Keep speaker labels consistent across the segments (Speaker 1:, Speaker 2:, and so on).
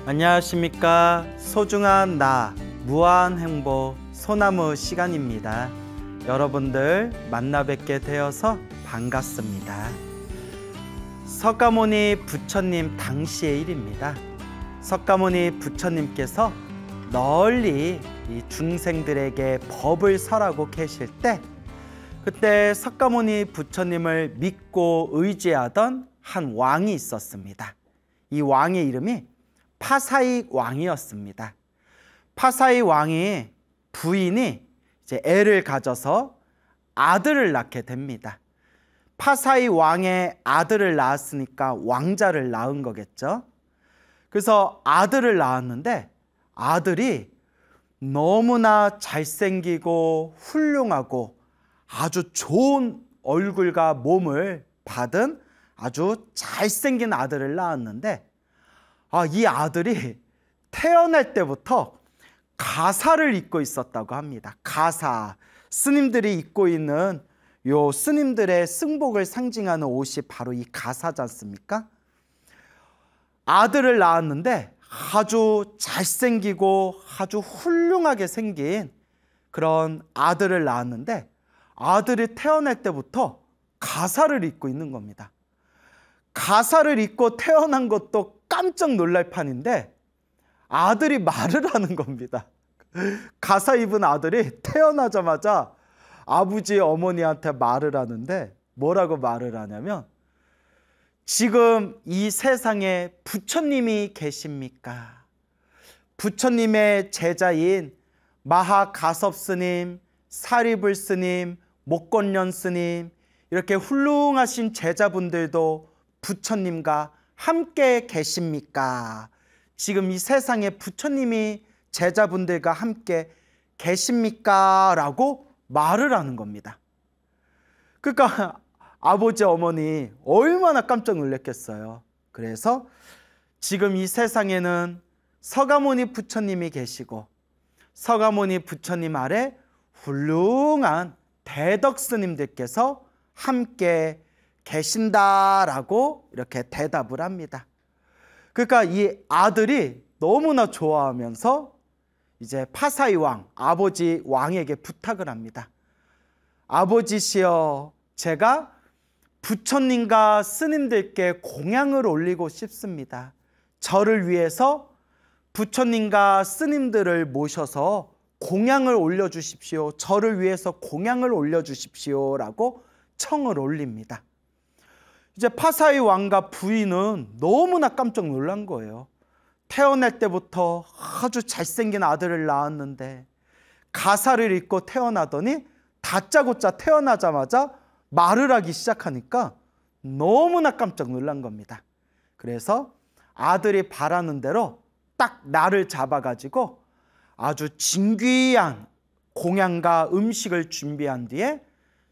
Speaker 1: 안녕하십니까. 소중한 나 무한 행복 소나무 시간입니다. 여러분들 만나 뵙게 되어서 반갑습니다. 석가모니 부처님 당시의 일입니다. 석가모니 부처님께서 널리 이 중생들에게 법을 설하고 계실 때, 그때 석가모니 부처님을 믿고 의지하던 한 왕이 있었습니다. 이 왕의 이름이 파사이 왕이었습니다. 파사이 왕이 부인이 이제 애를 가져서 아들을 낳게 됩니다. 파사이 왕의 아들을 낳았으니까 왕자를 낳은 거겠죠. 그래서 아들을 낳았는데 아들이 너무나 잘생기고 훌륭하고 아주 좋은 얼굴과 몸을 받은 아주 잘생긴 아들을 낳았는데, 이 아들이 태어날 때부터 가사를 입고 있었다고 합니다. 가사, 스님들이 입고 있는 요 스님들의 승복을 상징하는 옷이 바로 이 가사지 않습니까? 아들을 낳았는데 아주 잘생기고 아주 훌륭하게 생긴 그런 아들을 낳았는데, 아들이 태어날 때부터 가사를 입고 있는 겁니다. 가사를 입고 태어난 것도 깜짝 놀랄 판인데 아들이 말을 하는 겁니다. 가사 입은 아들이 태어나자마자 아버지 어머니한테 말을 하는데, 뭐라고 말을 하냐면, 지금 이 세상에 부처님이 계십니까? 부처님의 제자인 마하가섭 스님, 사리불 스님, 목건련 스님, 이렇게 훌륭하신 제자분들도 부처님과 함께 계십니까? 지금 이 세상에 부처님이 제자분들과 함께 계십니까? 라고 말을 하는 겁니다. 그러니까 아버지 어머니 얼마나 깜짝 놀랐겠어요. 그래서 지금 이 세상에는 석가모니 부처님이 계시고 석가모니 부처님 아래 훌륭한 대덕 스님들께서 함께 계신다라고 이렇게 대답을 합니다. 그러니까 이 아들이 너무나 좋아하면서 이제 파사이 왕, 아버지 왕에게 부탁을 합니다. 아버지시여, 제가 부처님과 스님들께 공양을 올리고 싶습니다. 저를 위해서 부처님과 스님들을 모셔서 공양을 올려주십시오. 저를 위해서 공양을 올려주십시오 라고 청을 올립니다. 이제 파사이 왕과 부인은 너무나 깜짝 놀란 거예요. 태어날 때부터 아주 잘생긴 아들을 낳았는데 가사를 입고 태어나더니 다짜고짜 태어나자마자 말을 하기 시작하니까 너무나 깜짝 놀란 겁니다. 그래서 아들이 바라는 대로 딱 날을 잡아가지고 아주 진귀한 공양과 음식을 준비한 뒤에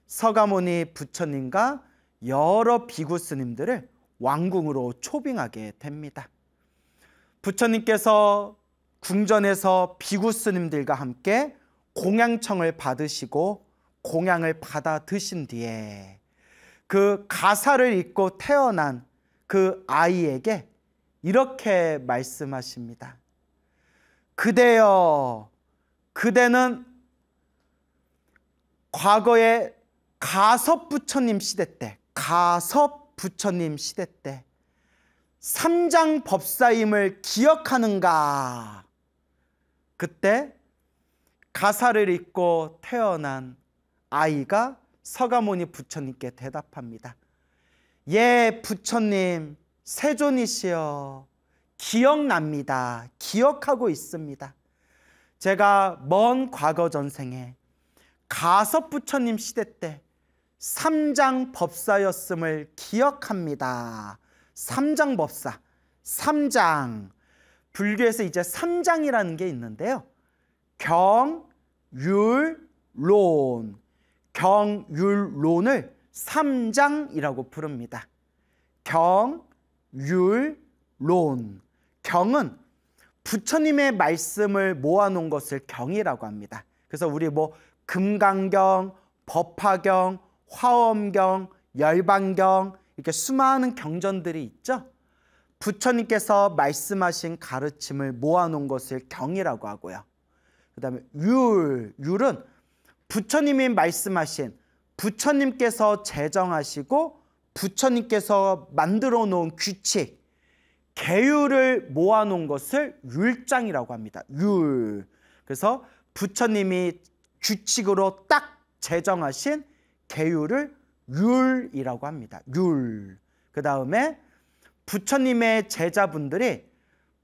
Speaker 1: 석가모니 부처님과 여러 비구 스님들을 왕궁으로 초빙하게 됩니다. 부처님께서 궁전에서 비구 스님들과 함께 공양청을 받으시고 공양을 받아 드신 뒤에 그 가사를 입고 태어난 그 아이에게 이렇게 말씀하십니다. 그대여, 그대는 과거에 가섭 부처님 시대 때, 가섭 부처님 시대 때 삼장 법사임을 기억하는가? 그때 가사를 입고 태어난 아이가 석가모니 부처님께 대답합니다. 예, 부처님, 세존이시여, 기억납니다. 기억하고 있습니다. 제가 먼 과거 전생에 가섭 부처님 시대 때 삼장 법사였음을 기억합니다. 삼장 법사, 삼장. 불교에서 이제 삼장이라는 게 있는데요. 경, 율, 론. 경, 율, 론을 삼장이라고 부릅니다. 경, 율, 론. 경은 부처님의 말씀을 모아놓은 것을 경이라고 합니다. 그래서 우리 금강경, 법화경, 화엄경, 열반경, 이렇게 수많은 경전들이 있죠. 부처님께서 말씀하신 가르침을 모아놓은 것을 경이라고 하고요. 그 다음에 율은 부처님이 말씀하신, 부처님께서 제정하시고 부처님께서 만들어 놓은 규칙, 계율을 모아놓은 것을 율장이라고 합니다. 율. 그래서 부처님이 규칙으로 딱 제정하신 계율을 율이라고 합니다. 율. 그 다음에 부처님의 제자분들이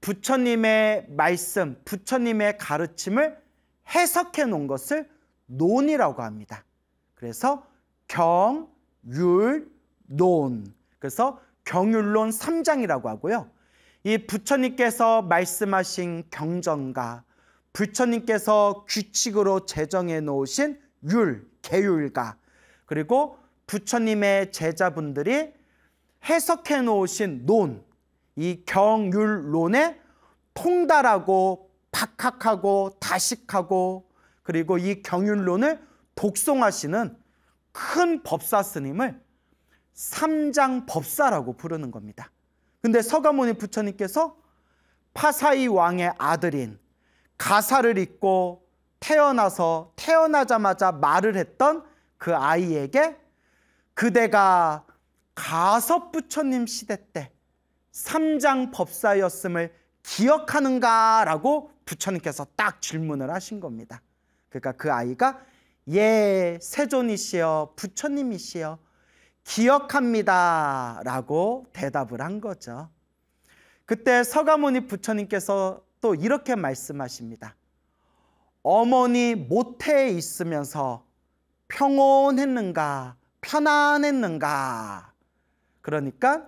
Speaker 1: 부처님의 말씀, 부처님의 가르침을 해석해 놓은 것을 논이라고 합니다. 그래서 경, 율, 논. 그래서 경율론 3장이라고 하고요. 이 부처님께서 말씀하신 경전과 부처님께서 규칙으로 제정해 놓으신 율, 계율과 그리고 부처님의 제자분들이 해석해 놓으신 논, 이 경율론에 통달하고 박학하고 다식하고 그리고 이 경율론을 독송하시는 큰 법사 스님을 삼장법사라고 부르는 겁니다. 근데 서가모니 부처님께서 파사이 왕의 아들인 가사를 잊고 태어나자마자 말을 했던 그 아이에게 그대가 가섭부처님 시대 때 삼장법사였음을 기억하는가? 라고 부처님께서 딱 질문을 하신 겁니다. 그러니까 그 아이가 예, 세존이시여, 부처님이시여, 기억합니다 라고 대답을 한 거죠. 그때 서가모니 부처님께서 또 이렇게 말씀하십니다. 어머니 모태에 있으면서 평온했는가, 편안했는가? 그러니까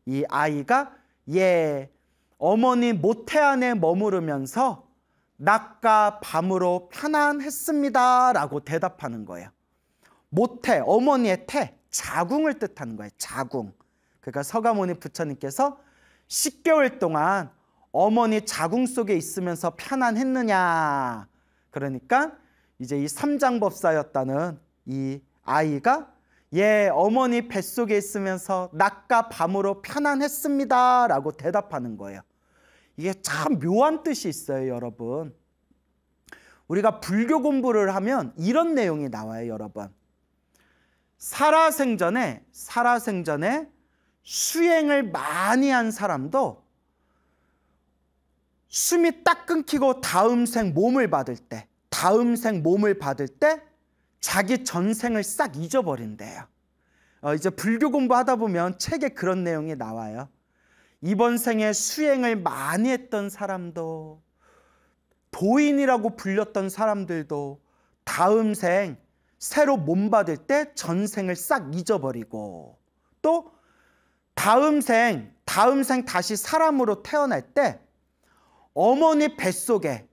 Speaker 1: 이 아이가 예, 어머니 모태 안에 머무르면서 낮과 밤으로 편안했습니다 라고 대답하는 거예요. 모태, 어머니의 태, 자궁을 뜻하는 거예요. 자궁. 그러니까 서가모니 부처님께서 10개월 동안 어머니 자궁 속에 있으면서 편안했느냐. 그러니까 이제 이 삼장법사였다는 이 아이가 예, 어머니 뱃속에 있으면서 낮과 밤으로 편안했습니다 라고 대답하는 거예요. 이게 참 묘한 뜻이 있어요, 여러분. 우리가 불교 공부를 하면 이런 내용이 나와요, 여러분. 살아생전에 수행을 많이 한 사람도 숨이 딱 끊기고 다음 생 몸을 받을 때 자기 전생을 싹 잊어버린대요. 이제 불교 공부하다 보면 책에 그런 내용이 나와요. 이번 생에 수행을 많이 했던 사람도, 도인이라고 불렸던 사람들도 다음 생 새로 몸 받을 때 전생을 싹 잊어버리고, 또 다음 생 다시 사람으로 태어날 때 어머니 뱃속에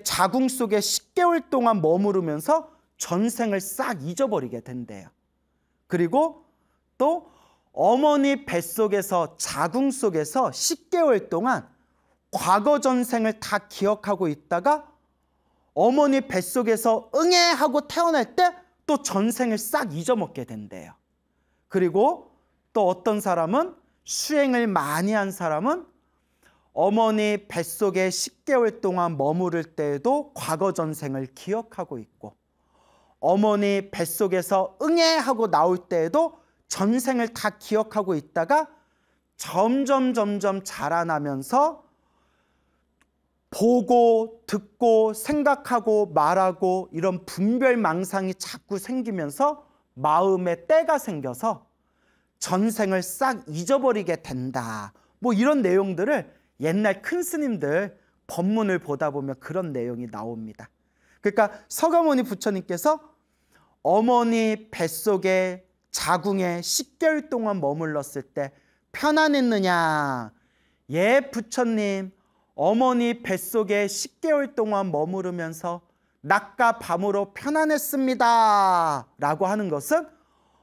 Speaker 1: 자궁 속에 10개월 동안 머무르면서 전생을 싹 잊어버리게 된대요. 그리고 또 어머니 뱃속에서 자궁 속에서 10개월 동안 과거 전생을 다 기억하고 있다가 어머니 뱃속에서 응애 하고 태어날 때 또 전생을 싹 잊어먹게 된대요. 그리고 또 어떤 사람은, 수행을 많이 한 사람은 어머니 뱃속에 10개월 동안 머무를 때에도 과거 전생을 기억하고 있고, 어머니 뱃속에서 응애 하고 나올 때에도 전생을 다 기억하고 있다가 점점 자라나면서 보고 듣고 생각하고 말하고 이런 분별망상이 자꾸 생기면서 마음에 때가 생겨서 전생을 싹 잊어버리게 된다. 뭐 이런 내용들을 옛날 큰 스님들 법문을 보다 보면 그런 내용이 나옵니다. 그러니까 서가모니 부처님께서 어머니 뱃속에 자궁에 10개월 동안 머물렀을 때 편안했느냐? 예, 부처님, 어머니 뱃속에 10개월 동안 머무르면서 낮과 밤으로 편안했습니다 라고 하는 것은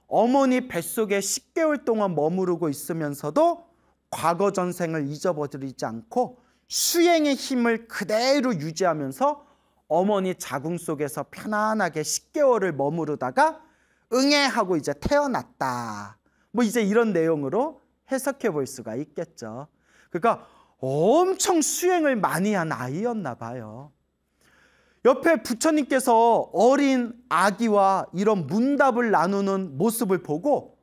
Speaker 1: 어머니 뱃속에 10개월 동안 머무르고 있으면서도 과거 전생을 잊어버리지 않고 수행의 힘을 그대로 유지하면서 어머니 자궁 속에서 편안하게 10개월을 머무르다가 응애 하고 이제 태어났다. 뭐 이제 이런 내용으로 해석해 볼 수가 있겠죠. 그러니까 엄청 수행을 많이 한 아이였나 봐요. 옆에 부처님께서 어린 아기와 이런 문답을 나누는 모습을 보고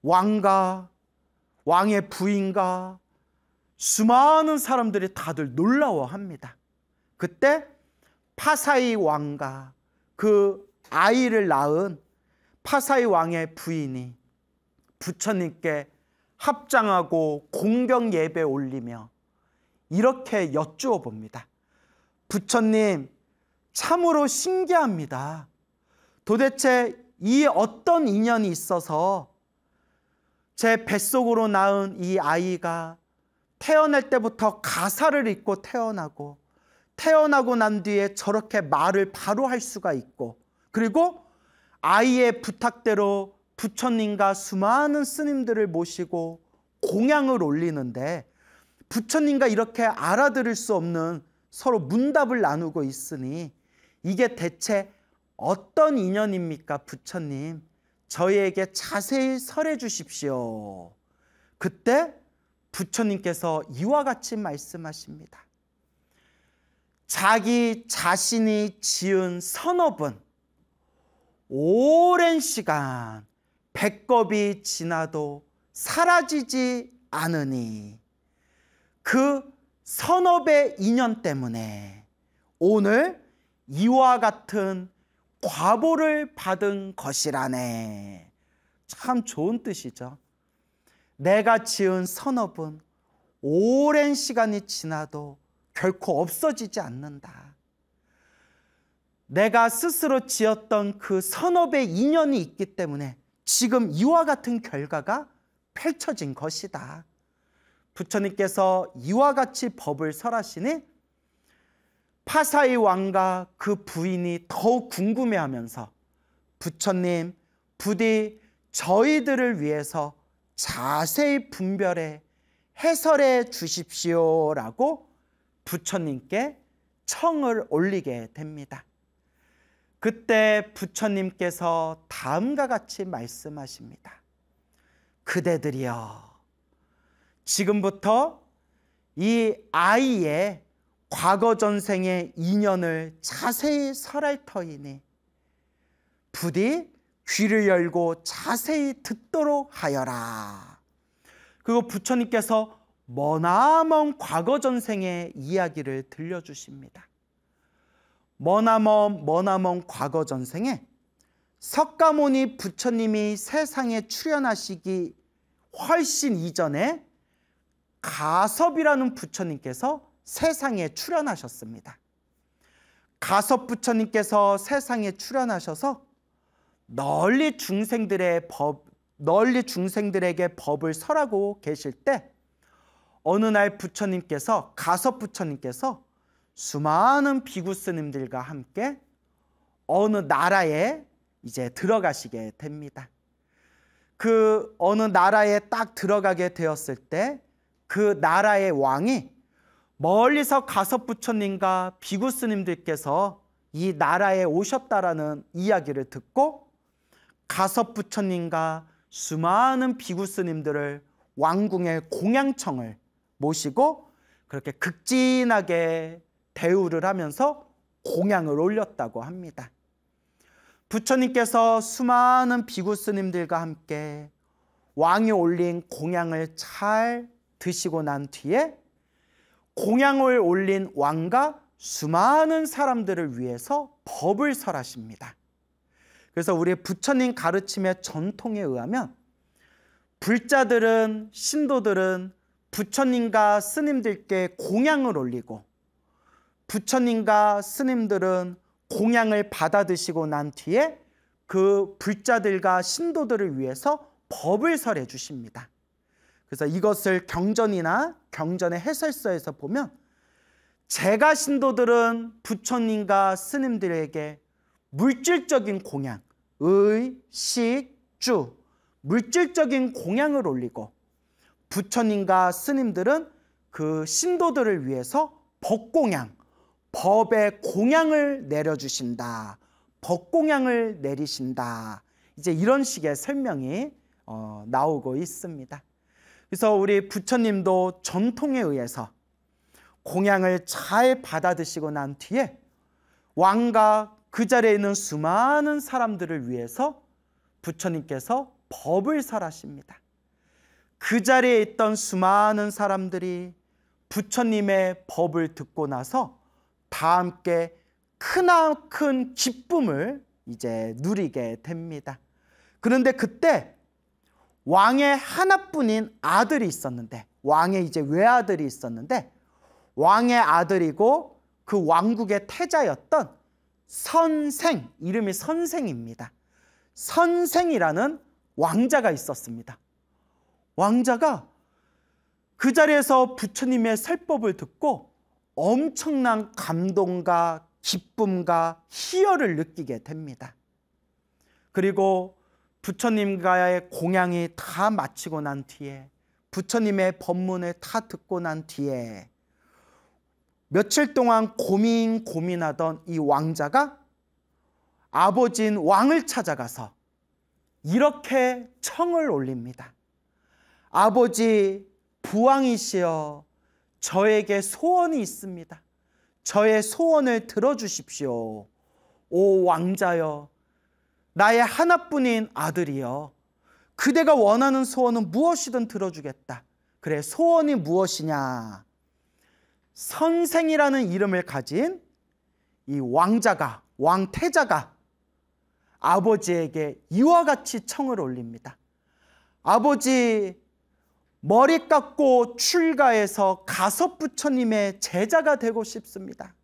Speaker 1: 왕과 왕의 부인과 수많은 사람들이 다들 놀라워합니다. 그때 파사이 왕과 그 아이를 낳은 파사이 왕의 부인이 부처님께 합장하고 공경 예배 올리며 이렇게 여쭈어 봅니다. 부처님, 참으로 신기합니다. 도대체 이 어떤 인연이 있어서 제 뱃속으로 낳은 이 아이가 태어날 때부터 가사를 읽고 태어나고 난 뒤에 저렇게 말을 바로 할 수가 있고, 그리고 아이의 부탁대로 부처님과 수많은 스님들을 모시고 공양을 올리는데 부처님과 이렇게 알아들을 수 없는 서로 문답을 나누고 있으니 이게 대체 어떤 인연입니까, 부처님? 저희에게 자세히 설해 주십시오. 그때 부처님께서 이와 같이 말씀하십니다. 자기 자신이 지은 선업은 오랜 시간 백겁이 지나도 사라지지 않으니 그 선업의 인연 때문에 오늘 이와 같은 과보를 받은 것이라네. 참 좋은 뜻이죠. 내가 지은 선업은 오랜 시간이 지나도 결코 없어지지 않는다. 내가 스스로 지었던 그 선업의 인연이 있기 때문에 지금 이와 같은 결과가 펼쳐진 것이다. 부처님께서 이와 같이 법을 설하시니 파사이 왕과 그 부인이 더욱 궁금해하면서 부처님, 부디 저희들을 위해서 자세히 분별해 해설해 주십시오라고 부처님께 청을 올리게 됩니다. 그때 부처님께서 다음과 같이 말씀하십니다. 그대들이여, 지금부터 이 아이의 과거 전생의 인연을 자세히 설할 터이니 부디 귀를 열고 자세히 듣도록 하여라. 그리고 부처님께서 머나먼 과거 전생의 이야기를 들려주십니다. 머나먼 과거 전생에 석가모니 부처님이 세상에 출현하시기 훨씬 이전에 가섭이라는 부처님께서 세상에 출현하셨습니다. 가섭 부처님께서 세상에 출현하셔서 널리 중생들에게 법을 설하고 계실 때 어느 날 가섭 부처님께서 수많은 비구 스님들과 함께 어느 나라에 이제 들어가시게 됩니다. 그 어느 나라에 딱 들어가게 되었을 때 그 나라의 왕이 멀리서 가섭 부처님과 비구 스님들께서 이 나라에 오셨다라는 이야기를 듣고 가섭 부처님과 수많은 비구 스님들을 왕궁의 공양청을 모시고 그렇게 극진하게 대우를 하면서 공양을 올렸다고 합니다. 부처님께서 수많은 비구 스님들과 함께 왕이 올린 공양을 잘 드시고 난 뒤에 공양을 올린 왕과 수많은 사람들을 위해서 법을 설하십니다. 그래서 우리 부처님 가르침의 전통에 의하면 불자들은, 신도들은 부처님과 스님들께 공양을 올리고 부처님과 스님들은 공양을 받아 드시고 난 뒤에 그 불자들과 신도들을 위해서 법을 설해 주십니다. 그래서 이것을 경전이나 경전의 해설서에서 보면 제가 신도들은 부처님과 스님들에게 물질적인 공양, 의, 식, 주, 물질적인 공양을 올리고 부처님과 스님들은 그 신도들을 위해서 법공양, 법의 공양을 내려주신다. 법공양을 내리신다. 이제 이런 식의 설명이 나오고 있습니다. 그래서 우리 부처님도 전통에 의해서 공양을 잘 받아 드시고 난 뒤에 왕과 그 자리에 있는 수많은 사람들을 위해서 부처님께서 법을 설하십니다. 그 자리에 있던 수많은 사람들이 부처님의 법을 듣고 나서 다 함께 크나큰 기쁨을 이제 누리게 됩니다. 그런데 그때 왕의 하나뿐인 아들이 있었는데, 왕의 이제 외아들이 있었는데, 왕의 아들이고 그 왕국의 태자였던 선생, 이름이 선생입니다. 선생이라는 왕자가 있었습니다. 왕자가 그 자리에서 부처님의 설법을 듣고 엄청난 감동과 기쁨과 희열을 느끼게 됩니다. 그리고 부처님과의 공양이 다 마치고 난 뒤에, 부처님의 법문을 다 듣고 난 뒤에 며칠 동안 고민하던 이 왕자가 아버지인 왕을 찾아가서 이렇게 청을 올립니다. 아버지 부왕이시여, 저에게 소원이 있습니다. 저의 소원을 들어주십시오. 오 왕자여, 나의 하나뿐인 아들이여, 그대가 원하는 소원은 무엇이든 들어주겠다. 그래, 소원이 무엇이냐? 선생이라는 이름을 가진 이 왕자가, 왕태자가 아버지에게 이와 같이 청을 올립니다. 아버지, 머리 깎고 출가해서 가섭부처님의 제자가 되고 싶습니다.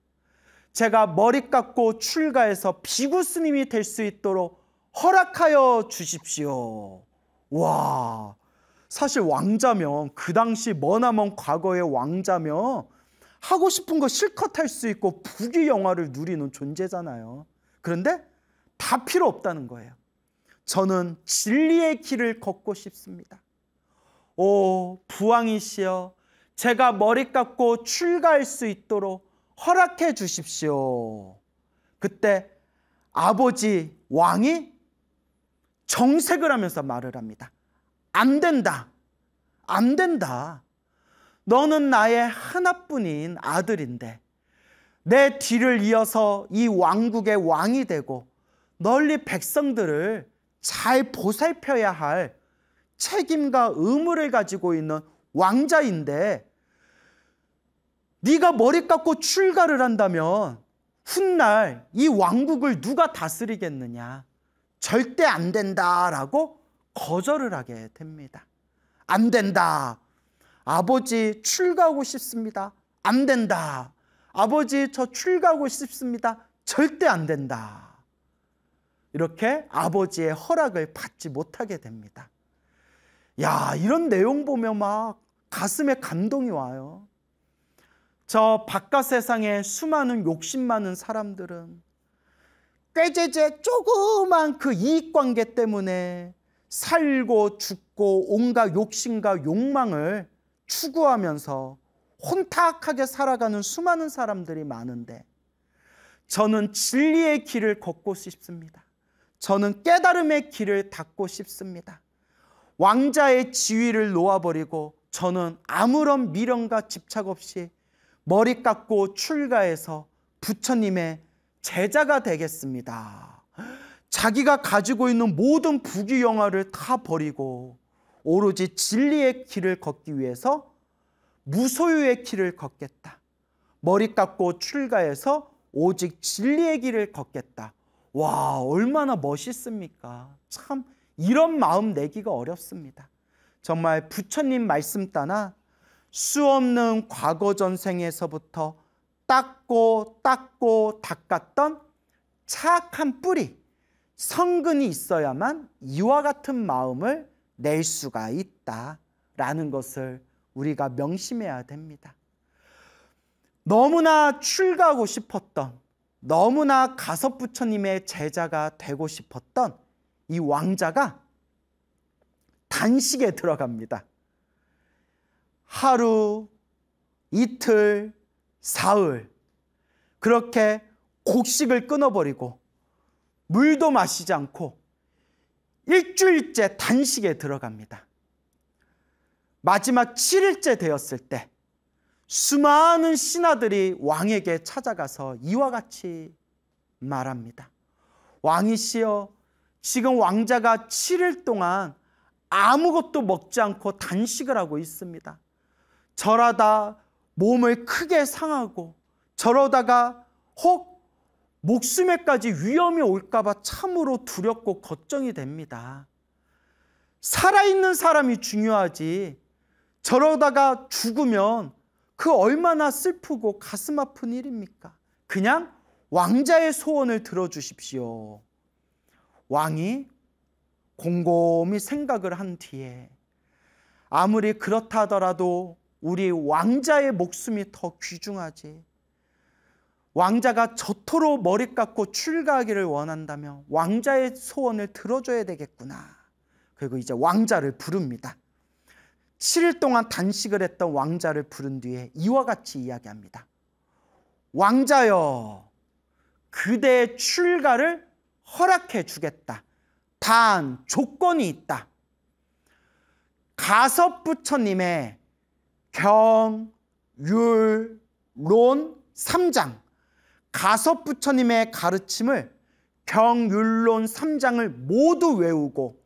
Speaker 1: 제가 머리 깎고 출가해서 비구스님이 될 수 있도록 허락하여 주십시오. 와, 사실 왕자면, 그 당시 머나먼 과거의 왕자면 하고 싶은 거 실컷 할 수 있고 부귀영화를 누리는 존재잖아요. 그런데 다 필요 없다는 거예요. 저는 진리의 길을 걷고 싶습니다. 오 부왕이시여, 제가 머리 깎고 출가할 수 있도록 허락해 주십시오. 그때 아버지 왕이 정색을 하면서 말을 합니다. 안 된다. 안 된다. 너는 나의 하나뿐인 아들인데 내 뒤를 이어서 이 왕국의 왕이 되고 널리 백성들을 잘 보살펴야 할 책임과 의무를 가지고 있는 왕자인데 네가 머리 깎고 출가를 한다면 훗날 이 왕국을 누가 다스리겠느냐. 절대 안 된다라고 거절을 하게 됩니다. 안 된다. 아버지 출가하고 싶습니다. 안 된다. 아버지 저 출가하고 싶습니다. 절대 안 된다. 이렇게 아버지의 허락을 받지 못하게 됩니다. 야, 이런 내용 보면 막 가슴에 감동이 와요. 저 바깥 세상에 수많은 욕심 많은 사람들은 꾀죄죄 조그만 그 이익관계 때문에 살고 죽고 온갖 욕심과 욕망을 추구하면서 혼탁하게 살아가는 수많은 사람들이 많은데 저는 진리의 길을 걷고 싶습니다. 저는 깨달음의 길을 닫고 싶습니다. 왕자의 지위를 놓아버리고 저는 아무런 미련과 집착 없이 머리 깎고 출가해서 부처님의 제자가 되겠습니다. 자기가 가지고 있는 모든 부귀영화를 다 버리고 오로지 진리의 길을 걷기 위해서 무소유의 길을 걷겠다. 머리 깎고 출가해서 오직 진리의 길을 걷겠다. 와, 얼마나 멋있습니까? 참 이런 마음 내기가 어렵습니다. 정말 부처님 말씀 따나 수없는 과거 전생에서부터 닦고 닦았던 착한 뿌리, 성근이 있어야만 이와 같은 마음을 낼 수가 있다라는 것을 우리가 명심해야 됩니다. 너무나 출가하고 싶었던, 너무나 가섭부처님의 제자가 되고 싶었던 이 왕자가 단식에 들어갑니다. 하루, 이틀, 사흘 그렇게 곡식을 끊어버리고 물도 마시지 않고 일주일째 단식에 들어갑니다. 마지막 7일째 되었을 때 수많은 신하들이 왕에게 찾아가서 이와 같이 말합니다. 왕이시여, 지금 왕자가 7일 동안 아무것도 먹지 않고 단식을 하고 있습니다. 저러다 몸을 크게 상하고 저러다가 혹 목숨에까지 위험이 올까 봐 참으로 두렵고 걱정이 됩니다. 살아있는 사람이 중요하지 저러다가 죽으면 그 얼마나 슬프고 가슴 아픈 일입니까? 그냥 왕자의 소원을 들어주십시오. 왕이 곰곰이 생각을 한 뒤에 아무리 그렇다 하더라도 우리 왕자의 목숨이 더 귀중하지. 왕자가 저토록 머리 깎고 출가하기를 원한다면 왕자의 소원을 들어줘야 되겠구나. 그리고 이제 왕자를 부릅니다. 7일 동안 단식을 했던 왕자를 부른 뒤에 이와 같이 이야기합니다. 왕자여, 그대의 출가를 허락해 주겠다. 단 조건이 있다. 가섭부처님의 경, 율, 론 3장, 가섭부처님의 가르침을 경, 율, 론 3장을 모두 외우고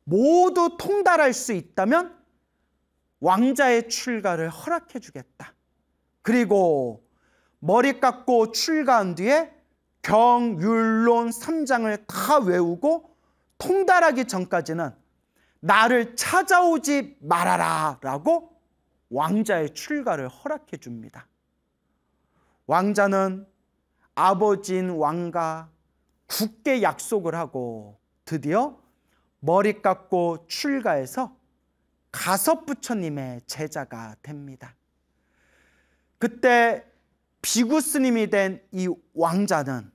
Speaker 1: 모두 통달할 수 있다면 왕자의 출가를 허락해 주겠다. 그리고 머리 깎고 출가한 뒤에 경, 율, 론 3장을 다 외우고 통달하기 전까지는 나를 찾아오지 말아라 라고 왕자의 출가를 허락해 줍니다. 왕자는 아버지인 왕과 굳게 약속을 하고 드디어 머리 깎고 출가해서 가섭부처님의 제자가 됩니다. 그때 비구 스님이 된 이 왕자는,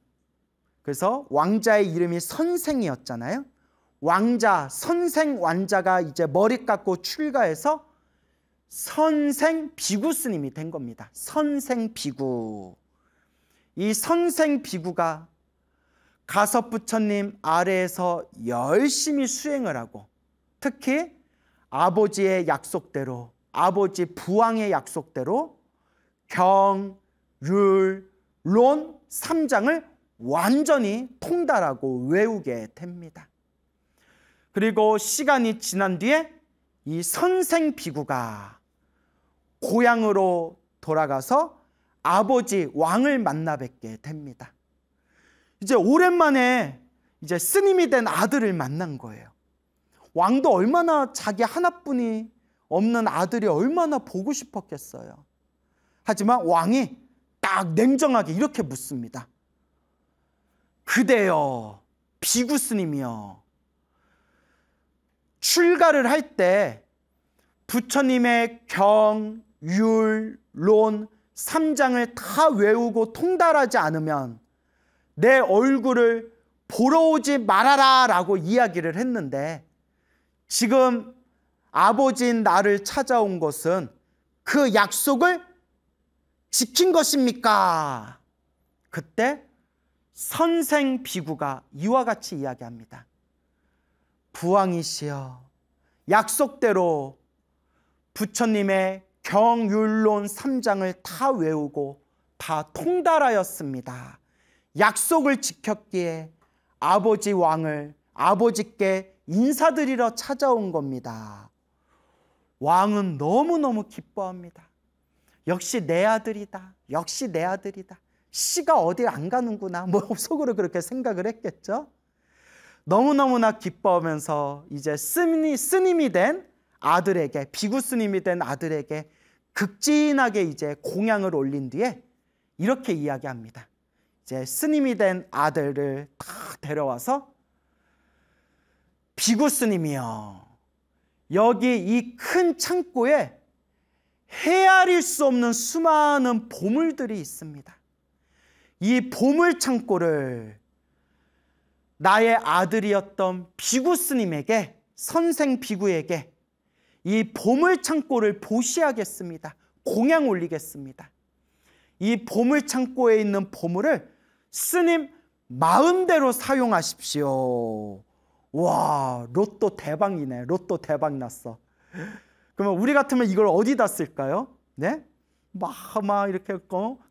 Speaker 1: 그래서 왕자의 이름이 선생이었잖아요. 왕자, 선생 왕자가 이제 머리 깎고 출가해서 선생 비구 스님이 된 겁니다. 선생 비구. 이 선생 비구가 가섭부처님 아래에서 열심히 수행을 하고 특히 아버지의 약속대로, 아버지 부왕의 약속대로 경, 율, 론 3장을 완전히 통달하고 외우게 됩니다. 그리고 시간이 지난 뒤에 이 선생 비구가 고향으로 돌아가서 아버지 왕을 만나 뵙게 됩니다. 이제 오랜만에 이제 스님이 된 아들을 만난 거예요. 왕도 얼마나 자기 하나뿐이 없는 아들이 얼마나 보고 싶었겠어요. 하지만 왕이 딱 냉정하게 이렇게 묻습니다. 그대여, 비구 스님이여, 출가를 할 때 부처님의 경, 율, 론 3장을 다 외우고 통달하지 않으면 내 얼굴을 보러 오지 말아라 라고 이야기를 했는데 지금 아버지인 나를 찾아온 것은 그 약속을 지킨 것입니까? 그때 선생 비구가 이와 같이 이야기합니다. 부왕이시여, 약속대로 부처님의 경율론 3장을 다 외우고 다 통달하였습니다. 약속을 지켰기에 아버지 왕을 아버지께 인사드리러 찾아온 겁니다. 왕은 너무너무 기뻐합니다. 역시 내 아들이다. 역시 내 아들이다. 씨가 어디 안 가는구나. 뭐 속으로 그렇게 생각을 했겠죠. 너무너무나 기뻐하면서 이제 스님이 된 아들에게, 비구 스님이 된 아들에게 극진하게 이제 공양을 올린 뒤에 이렇게 이야기합니다. 이제 스님이 된 아들을 다 데려와서 비구 스님이여, 여기 이 큰 창고에 헤아릴 수 없는 수많은 보물들이 있습니다. 이 보물 창고를 나의 아들이었던 비구 스님에게, 선생 비구에게 이 보물 창고를 보시하겠습니다. 공양 올리겠습니다. 이 보물 창고에 있는 보물을 스님 마음대로 사용하십시오. 와, 로또 대박이네. 로또 대박 났어. 그러면 우리 같으면 이걸 어디다 쓸까요? 네? 막 이렇게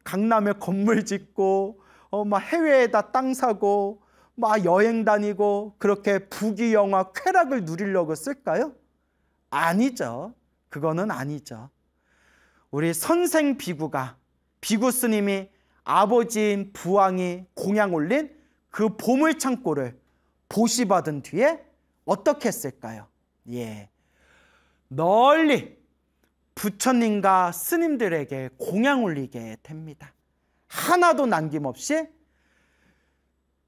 Speaker 1: 강남에 건물 짓고 막 해외에다 땅 사고 막 여행 다니고 그렇게 부귀영화 쾌락을 누리려고 쓸까요? 아니죠. 그거는 아니죠. 우리 선생 비구가, 비구 스님이 아버지인 부왕이 공양 올린 그 보물창고를 보시받은 뒤에 어떻게 했을까요? 예, 널리 부처님과 스님들에게 공양 올리게 됩니다. 하나도 남김없이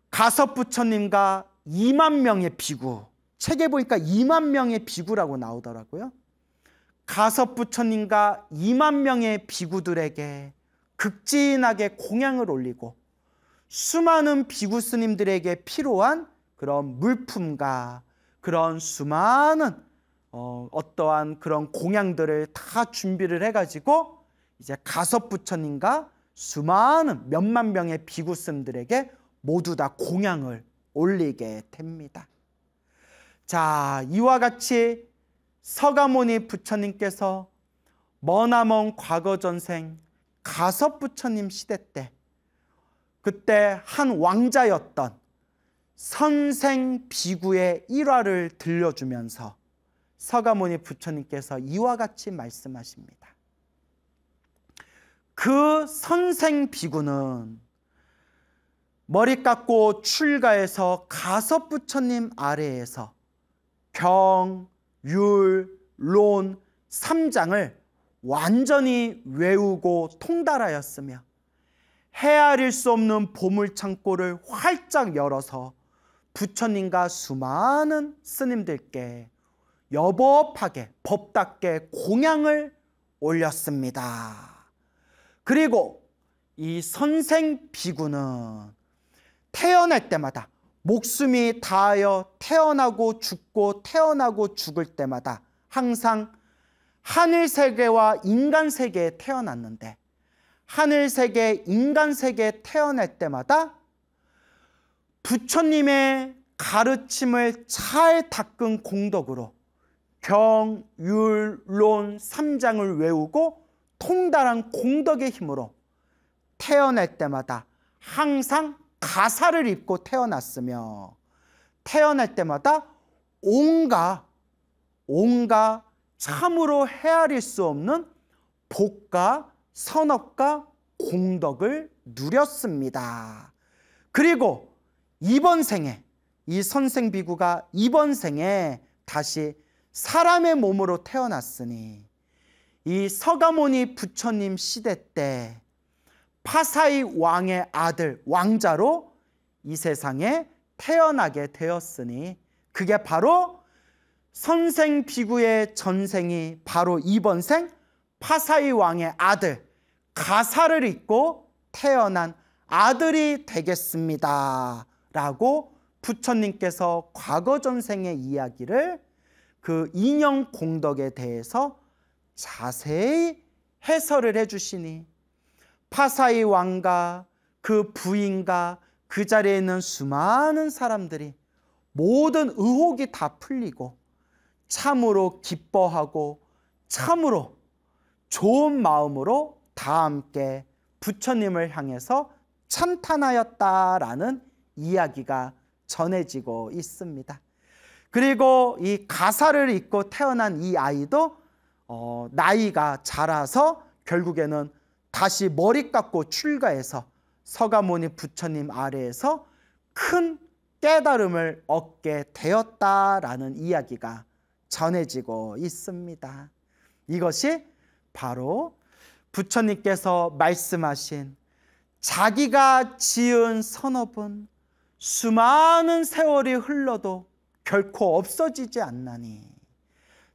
Speaker 1: 가섭 부처님과 2만 명의 비구, 책에 보니까 2만 명의 비구라고 나오더라고요. 가섭 부처님과 2만 명의 비구들에게 극진하게 공양을 올리고 수많은 비구 스님들에게 필요한 그런 물품과 그런 수많은 어떠한 그런 공양들을 다 준비를 해가지고 이제 가섭 부처님과 수많은 몇만 명의 비구 스님들에게 모두 다 공양을 올리게 됩니다. 자, 이와 같이 서가모니 부처님께서 머나먼 과거 전생 가섭 부처님 시대 때 그때 한 왕자였던 선생 비구의 일화를 들려주면서 서가모니 부처님께서 이와 같이 말씀하십니다. 그 선생 비구는 머리 깎고 출가해서 가섭 부처님 아래에서 경, 율, 론 3장을 완전히 외우고 통달하였으며 헤아릴 수 없는 보물창고를 활짝 열어서 부처님과 수많은 스님들께 여법하게 법답게 공양을 올렸습니다. 그리고 이 선생 비구는 태어날 때마다 목숨이 다하여 태어나고 죽고 태어나고 죽을 때마다 항상 하늘세계와 인간세계에 태어났는데 하늘세계, 인간세계에 태어날 때마다 부처님의 가르침을 잘 닦은 공덕으로 경, 율, 론 3장을 외우고 통달한 공덕의 힘으로 태어날 때마다 항상 가사를 입고 태어났으며 태어날 때마다 온갖 참으로 헤아릴 수 없는 복과 선업과 공덕을 누렸습니다. 그리고 이번 생에 이 선생비구가 이번 생에 다시 사람의 몸으로 태어났으니 이 서가모니 부처님 시대 때 파사이 왕의 아들 왕자로 이 세상에 태어나게 되었으니 그게 바로 선생 비구의 전생이 바로 이번 생 파사이 왕의 아들 가사를 입고 태어난 아들이 되겠습니다 라고 부처님께서 과거 전생의 이야기를 그 인형 공덕에 대해서 자세히 해설을 해주시니 파사이 왕과 그 부인과 그 자리에 있는 수많은 사람들이 모든 의혹이 다 풀리고 참으로 기뻐하고 참으로 좋은 마음으로 다 함께 부처님을 향해서 찬탄하였다라는 이야기가 전해지고 있습니다. 그리고 이 가사를 입고 태어난 이 아이도 나이가 자라서 결국에는 다시 머리 깎고 출가해서 서가모니 부처님 아래에서 큰 깨달음을 얻게 되었다라는 이야기가 전해지고 있습니다. 이것이 바로 부처님께서 말씀하신 자기가 지은 선업은 수많은 세월이 흘러도 결코 없어지지 않나니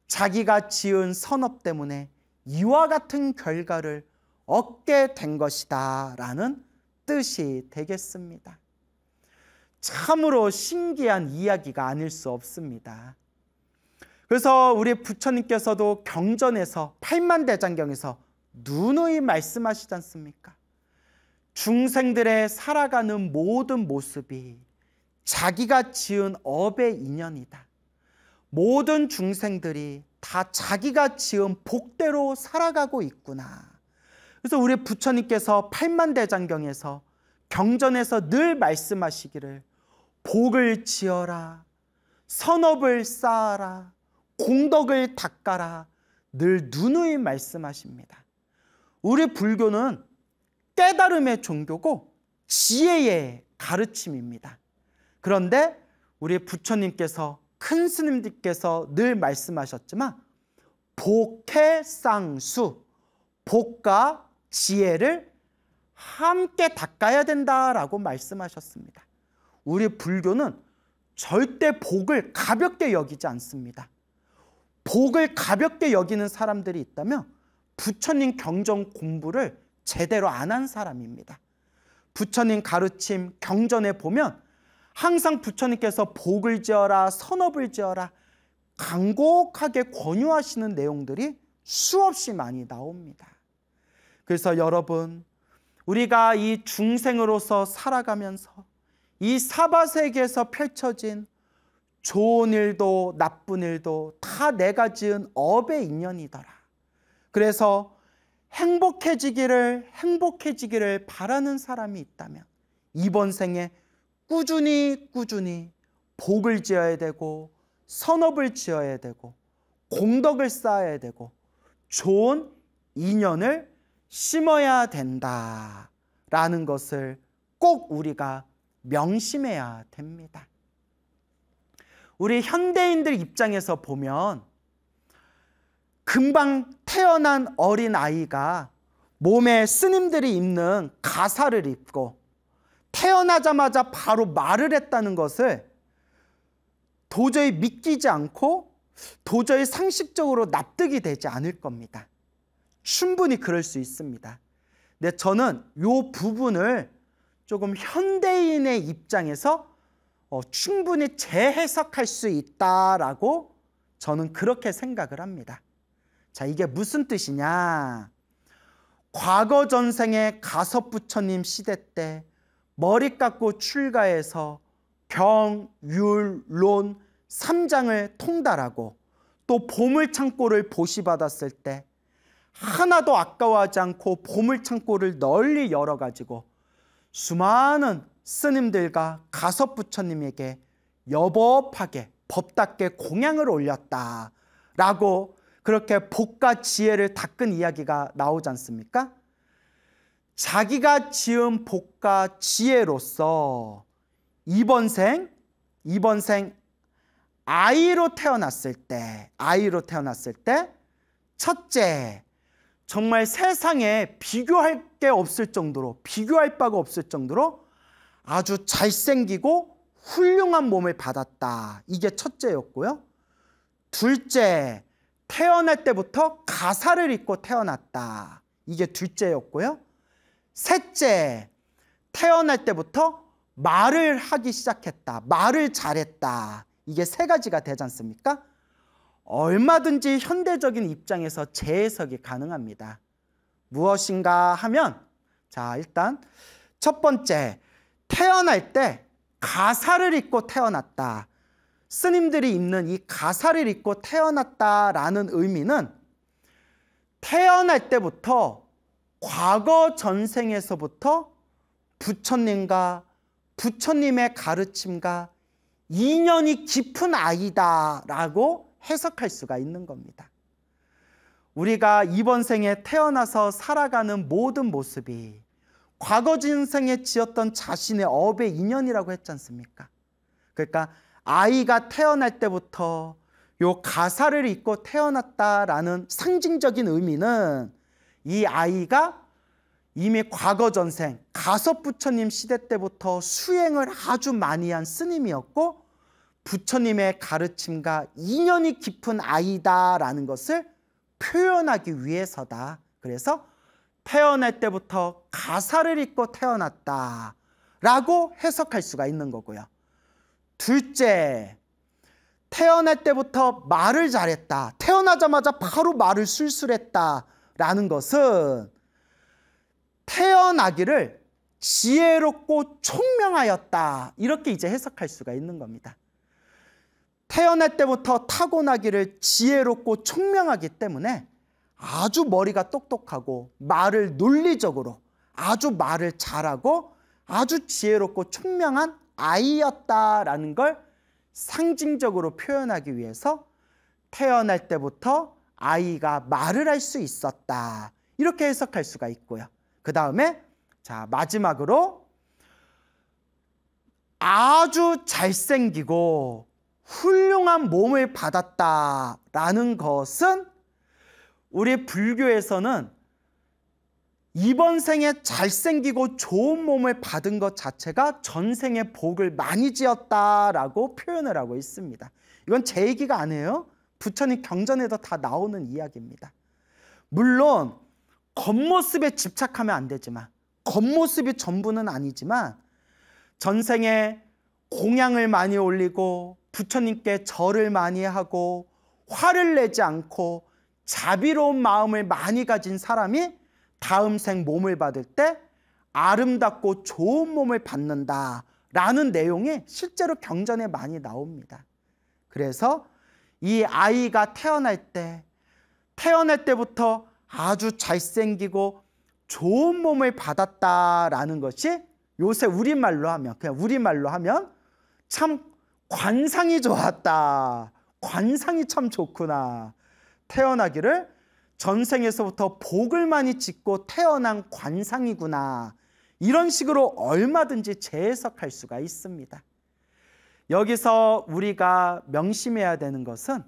Speaker 1: 자기가 지은 선업 때문에 이와 같은 결과를 얻게 된 것이다 라는 뜻이 되겠습니다. 참으로 신기한 이야기가 아닐 수 없습니다. 그래서 우리 부처님께서도 경전에서 팔만대장경에서 누누이 말씀하시지 않습니까? 중생들의 살아가는 모든 모습이 자기가 지은 업의 인연이다. 모든 중생들이 다 자기가 지은 복대로 살아가고 있구나. 그래서 우리 부처님께서 팔만대장경에서 경전에서 늘 말씀하시기를 복을 지어라, 선업을 쌓아라, 공덕을 닦아라 늘 누누이 말씀하십니다. 우리 불교는 깨달음의 종교고 지혜의 가르침입니다. 그런데 우리 부처님께서 큰 스님들께서 늘 말씀하셨지만 복해쌍수, 복과 지혜를 함께 닦아야 된다라고 말씀하셨습니다. 우리 불교는 절대 복을 가볍게 여기지 않습니다. 복을 가볍게 여기는 사람들이 있다면 부처님 경전 공부를 제대로 안 한 사람입니다. 부처님 가르침 경전에 보면 항상 부처님께서 복을 지어라, 선업을 지어라 간곡하게 권유하시는 내용들이 수없이 많이 나옵니다. 그래서 여러분, 우리가 이 중생으로서 살아가면서 이 사바세계에서 펼쳐진 좋은 일도 나쁜 일도 다 내가 지은 업의 인연이더라. 그래서 행복해지기를 바라는 사람이 있다면 이번 생에 꾸준히 복을 지어야 되고 선업을 지어야 되고 공덕을 쌓아야 되고 좋은 인연을 심어야 된다라는 것을 꼭 우리가 명심해야 됩니다. 우리 현대인들 입장에서 보면 금방 태어난 어린 아이가 몸에 스님들이 입는 가사를 입고 태어나자마자 바로 말을 했다는 것을 도저히 믿기지 않고 도저히 상식적으로 납득이 되지 않을 겁니다. 충분히 그럴 수 있습니다. 근데 저는 이 부분을 조금 현대인의 입장에서 충분히 재해석할 수 있다라고 저는 그렇게 생각을 합니다. 자, 이게 무슨 뜻이냐? 과거 전생의 가섭부처님 시대 때 머리 깎고 출가해서 경, 율, 론 3장을 통달하고 또 보물창고를 보시받았을 때 하나도 아까워하지 않고 보물창고를 널리 열어가지고 수많은 스님들과 가섭부처님에게 여법하게 법답게 공양을 올렸다라고 그렇게 복과 지혜를 닦은 이야기가 나오지 않습니까? 자기가 지은 복과 지혜로서 이번 생 아이로 태어났을 때 첫째, 정말 세상에 비교할 게 없을 정도로 비교할 바가 없을 정도로 아주 잘생기고 훌륭한 몸을 받았다. 이게 첫째였고요. 둘째, 태어날 때부터 가사를 입고 태어났다. 이게 둘째였고요. 셋째, 태어날 때부터 말을 하기 시작했다. 말을 잘했다. 이게 세 가지가 되지 않습니까? 얼마든지 현대적인 입장에서 재해석이 가능합니다. 무엇인가 하면, 자, 일단 첫 번째, 태어날 때 가사를 입고 태어났다. 스님들이 입는 이 가사를 입고 태어났다라는 의미는 태어날 때부터 과거 전생에서부터 부처님과 부처님의 가르침과 인연이 깊은 아이다라고 해석할 수가 있는 겁니다. 우리가 이번 생에 태어나서 살아가는 모든 모습이 과거 전생에 지었던 자신의 업의 인연이라고 했지 않습니까? 그러니까 아이가 태어날 때부터 요 가사를 입고 태어났다라는 상징적인 의미는 이 아이가 이미 과거 전생 가섭부처님 시대 때부터 수행을 아주 많이 한 스님이었고 부처님의 가르침과 인연이 깊은 아이다라는 것을 표현하기 위해서다. 그래서 태어날 때부터 가사를 입고 태어났다라고 해석할 수가 있는 거고요. 둘째, 태어날 때부터 말을 잘했다. 태어나자마자 바로 말을 술술했다라는 것은 태어나기를 지혜롭고 총명하였다. 이렇게 이제 해석할 수가 있는 겁니다. 태어날 때부터 타고나기를 지혜롭고 총명하기 때문에 아주 머리가 똑똑하고 말을 논리적으로 아주 말을 잘하고 아주 지혜롭고 총명한 아이였다라는 걸 상징적으로 표현하기 위해서 태어날 때부터 아이가 말을 할 수 있었다. 이렇게 해석할 수가 있고요. 그 다음에 자, 마지막으로 아주 잘생기고 훌륭한 몸을 받았다라는 것은 우리 불교에서는 이번 생에 잘생기고 좋은 몸을 받은 것 자체가 전생의 복을 많이 지었다라고 표현을 하고 있습니다. 이건 제 얘기가 아니에요. 부처님 경전에도 다 나오는 이야기입니다. 물론 겉모습에 집착하면 안 되지만, 겉모습이 전부는 아니지만 전생에 공양을 많이 올리고 부처님께 절을 많이 하고 화를 내지 않고 자비로운 마음을 많이 가진 사람이 다음 생 몸을 받을 때 아름답고 좋은 몸을 받는다라는 내용이 실제로 경전에 많이 나옵니다. 그래서 이 아이가 태어날 때부터 아주 잘생기고 좋은 몸을 받았다라는 것이 요새 우리말로 하면, 그냥 우리말로 하면 참 관상이 좋았다. 관상이 참 좋구나. 태어나기를 전생에서부터 복을 많이 짓고 태어난 관상이구나. 이런 식으로 얼마든지 재해석할 수가 있습니다. 여기서 우리가 명심해야 되는 것은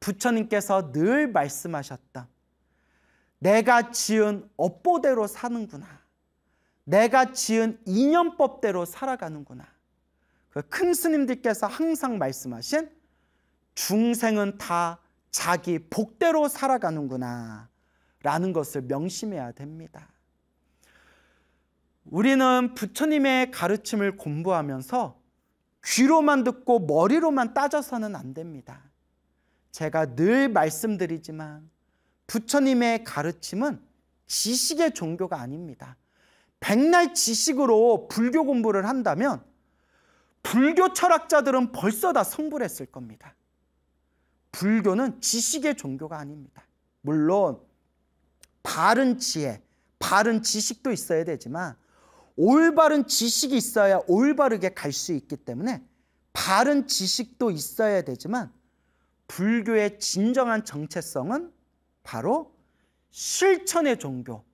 Speaker 1: 부처님께서 늘 말씀하셨던 내가 지은 업보대로 사는구나. 내가 지은 인연법대로 살아가는구나. 큰 스님들께서 항상 말씀하신 중생은 다 자기 복대로 살아가는구나 라는 것을 명심해야 됩니다. 우리는 부처님의 가르침을 공부하면서 귀로만 듣고 머리로만 따져서는 안 됩니다. 제가 늘 말씀드리지만 부처님의 가르침은 지식의 종교가 아닙니다. 백날 지식으로 불교 공부를 한다면 불교 철학자들은 벌써 다 성불했을 겁니다. 불교는 지식의 종교가 아닙니다. 물론 바른 지혜, 바른 지식도 있어야 되지만 올바른 지식이 있어야 올바르게 갈 수 있기 때문에 바른 지식도 있어야 되지만 불교의 진정한 정체성은 바로 실천의 종교,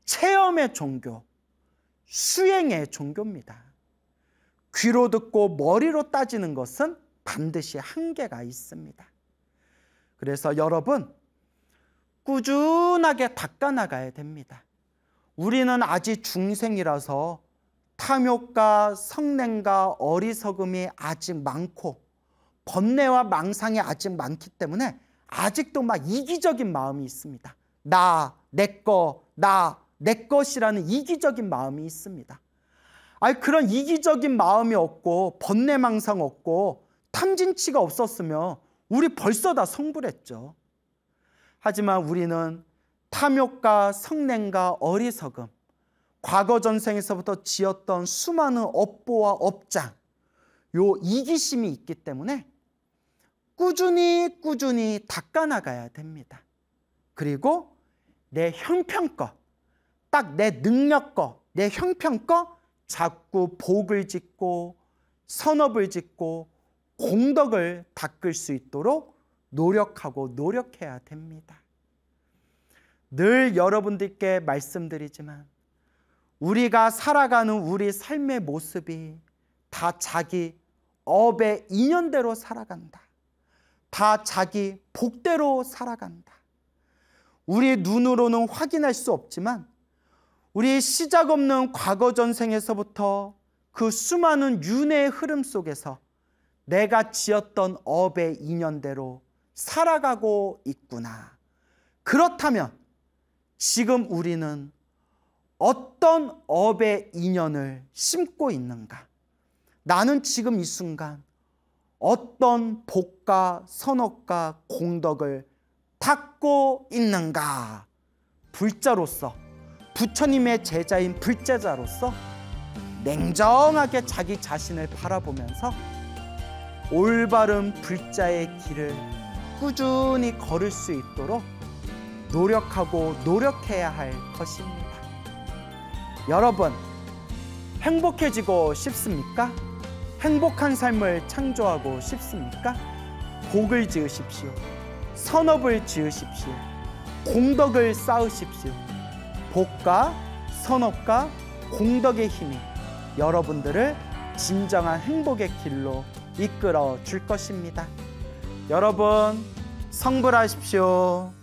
Speaker 1: 체험의 종교, 수행의 종교입니다. 귀로 듣고 머리로 따지는 것은 반드시 한계가 있습니다. 그래서 여러분 꾸준하게 닦아나가야 됩니다. 우리는 아직 중생이라서 탐욕과 성냄과 어리석음이 아직 많고 번뇌와 망상이 아직 많기 때문에 아직도 막 이기적인 마음이 있습니다. 나, 내 것이라는 이기적인 마음이 있습니다. 그런 이기적인 마음이 없고 번뇌망상 없고 탐진치가 없었으면 우리 벌써 다 성불했죠. 하지만 우리는 탐욕과 성냄과 어리석음, 과거 전생에서부터 지었던 수많은 업보와 업장, 요 이기심이 있기 때문에 꾸준히 닦아나가야 됩니다. 그리고 내 형편껏, 딱 내 능력껏, 내 형편껏 자꾸 복을 짓고 선업을 짓고 공덕을 닦을 수 있도록 노력해야 됩니다. 늘 여러분들께 말씀드리지만 우리가 살아가는 우리 삶의 모습이 다 자기 업의 인연대로 살아간다. 다 자기 복대로 살아간다. 우리 눈으로는 확인할 수 없지만 우리 시작 없는 과거 전생에서부터 그 수많은 윤회의 흐름 속에서 내가 지었던 업의 인연대로 살아가고 있구나. 그렇다면 지금 우리는 어떤 업의 인연을 심고 있는가? 나는 지금 이 순간 어떤 복과 선업과 공덕을 닦고 있는가? 불자로서, 부처님의 제자인 불제자로서 냉정하게 자기 자신을 바라보면서 올바른 불자의 길을 꾸준히 걸을 수 있도록 노력하고 노력해야 할 것입니다. 여러분, 행복해지고 싶습니까? 행복한 삶을 창조하고 싶습니까? 복을 지으십시오. 선업을 지으십시오. 공덕을 쌓으십시오. 복과 선업과 공덕의 힘이 여러분들을 진정한 행복의 길로 이끌어 줄 것입니다. 여러분, 성불하십시오.